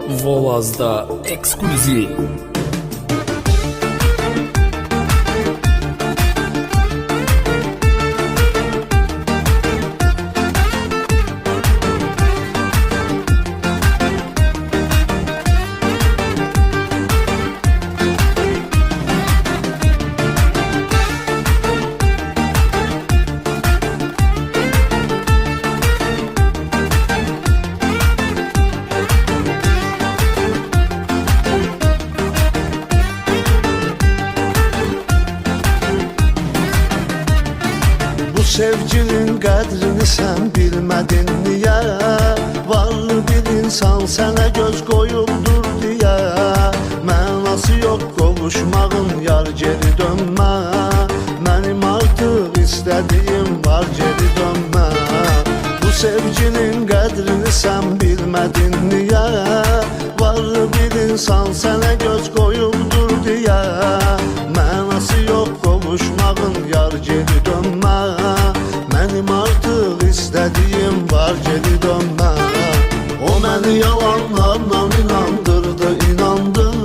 Volaz'da ekskluziv. Sevginin qədrini sən bilmədin niyə? Varlı bir insan sənə göz qoyuldur deyə. Mənası yox qovuşmağın, yar geri dönmə. Mənim artıq istədiyim var, geri dönmə. Bu sevginin qədrini sən bilmədin niyə? Varlı bir insan sənə göz qoyuldur deyə. Mənası yox qovuşmağın, yar geri dönmə. Mənim artıq istədiyim var, geri dönmə. O məni yalanlarla inandırdı, inandım.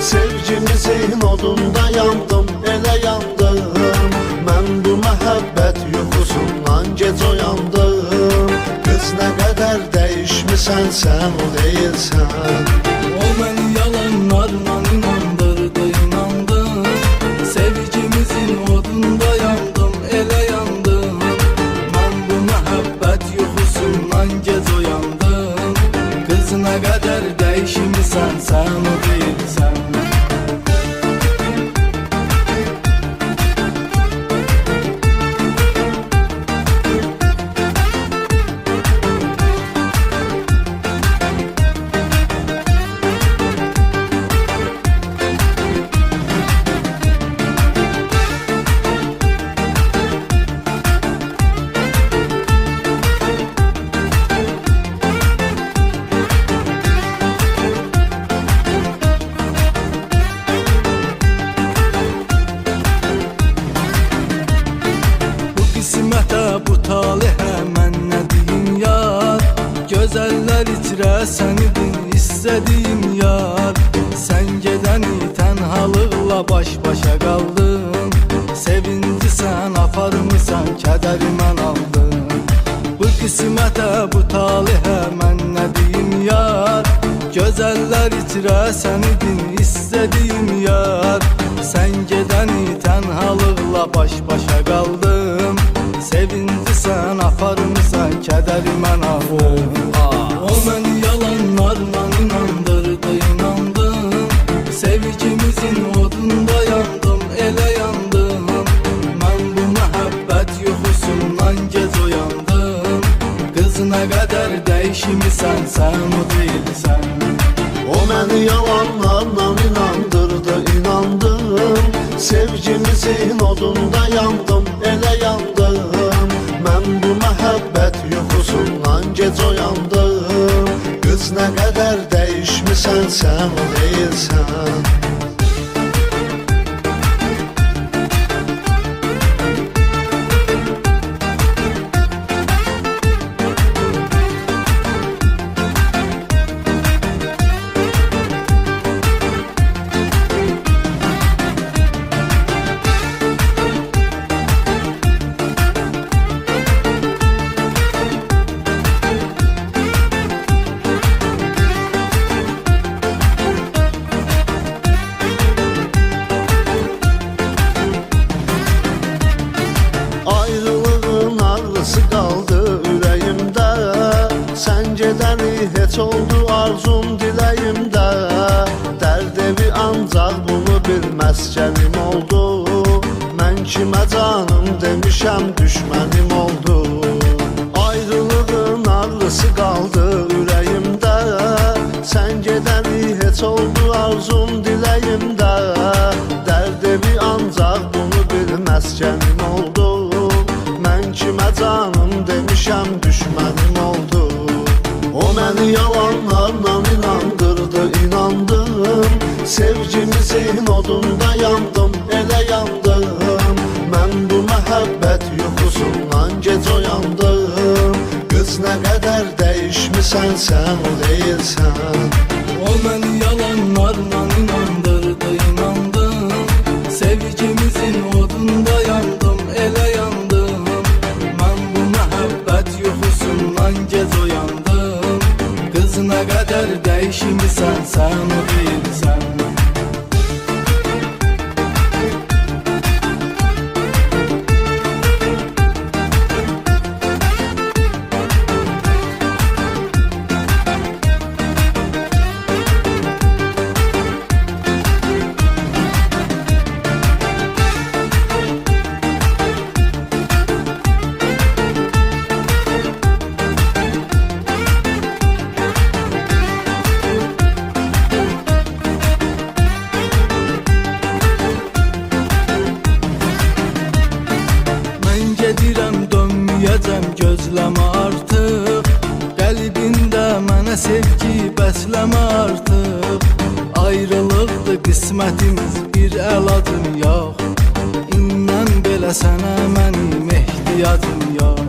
Sevgimizin odunda yandım, elə yandım. Mən bu məhəbbət yuxusundan gec oyandım. Qız nə qədər dəyişmisən sən, o deyilsən. O məni yalanlarla inandırdı, inandım. Sevgimizin odunda yandım, elə yandım. Mən bu məhəbbət yuxusundan gec oyandım. Qız nə qədər dəyişmisən sən, o deyilsən. Bu talihə mən nə deyim yar? Gözəllər içrə sənidin istədiyim yar. Sən gedəni tənhalıqla baş-başa qaldın. Sevinci sən aparmısan, kədəri mən aldım. Bu qismətə, bu talihə mən nə deyim yar? Gözəllər içrə sənidin istədiyim yar. Sən gedəni tənhalıqla baş-başa qaldım. Sevinci sən aparmısan, kədəri mən aldım. O məni yalanlarla inandırdı, inandım. Sevgimizin odunda yandım, elə yandım. Mən bu məhəbbət yuxusundan gec oyandım. Qız nə qədər dəyişmisən sən, o deyilsən. O məni yalanlarla inandırdı, inandım. Sevgimizin odunda yandım, elə yandım. Mən bu məhəbbət yuxusundan gec oyandım. Qız nə qədər dəyişmisən sən, o deyilsən. Ayrılığın ağrısı qaldı ürəyimdə. Sən gedəni heç oldu arzum diləyimdə. Dərd evi ancaq bunu bilməz gəlim oldu. Mən kimə canım demişəm, düşmənim oldu. Ayrılığın ağrısı qaldı ürəyimdə. Sən gedəni heç oldu arzum diləyimdə. Dərd evi ancaq bunu bilməz gəlim oldu. Mən kimə canım demişəm, düşmənim oldu. O məni yalanlarla inandırdı, inandım. Sevgimizin odunda yandım, elə yandım. Mən bu məhəbbət yuxusundan gec oyandım. Qız nə qədər dəyişmisən sən, o deyilsən. O məni yalanlarla inandırdı, inandım. Sevgimizin odunda yandım, elə yandım. Mən bu məhəbbət yuxusundan gec oyandım. Qız nə qədər dəyişmisən, sən o deyilsən. Mən gedirəm, dönməyəcəm, gözləmə artıq. Qəlbində mənə sevgi bəsləmə artıq. Ayrılıqdır qismətimiz, bir əlacım yox. İndən belə sənə mənim ehtiyacım yox.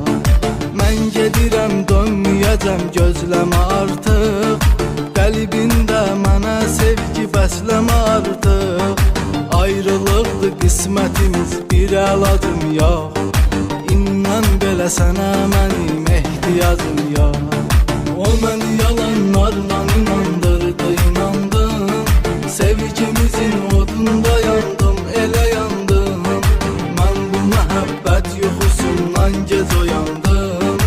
Mən gedirəm, dönməyəcəm, gözləmə artıq. Qəlbində mənə sevgi bəsləmə artıq. Ayrılıqdır qismətimiz, bir əlacım yox. İndən belə sənə mənim ehtiyacım yox. O məni yalanlarla inandırdı, inandım. Sevgimizin odunda yandım, elə yandım. Mən bu məhəbbət yuxusundan gec oyandım.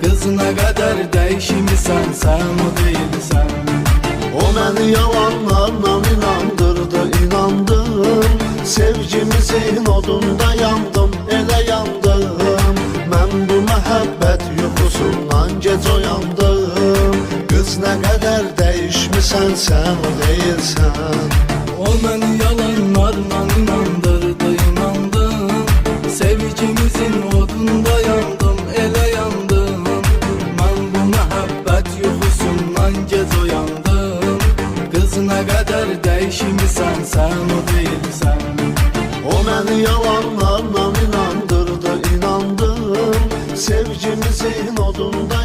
Qız nə qədər dəyişmisən, sən o deyilsən. O məni yalanlarla inandırdı, inandım. Sevgimizin odunda yandım, elə yandım. Mən bu məhəbbət yuxusundan gec oyandım. Qız nə qədər dəyişmisən, sən o deyilsən. O məni yalanlarla inandırdı, inandım. Sevgimizin odunda yandım, elə yandım. Mən bu məhəbbət yuxusundan gec oyandım. Qız nə qədər dəyişmisən, sən o deyilsən. O məni yalanlarla inandırdı, inandım. Sevgimizin odunda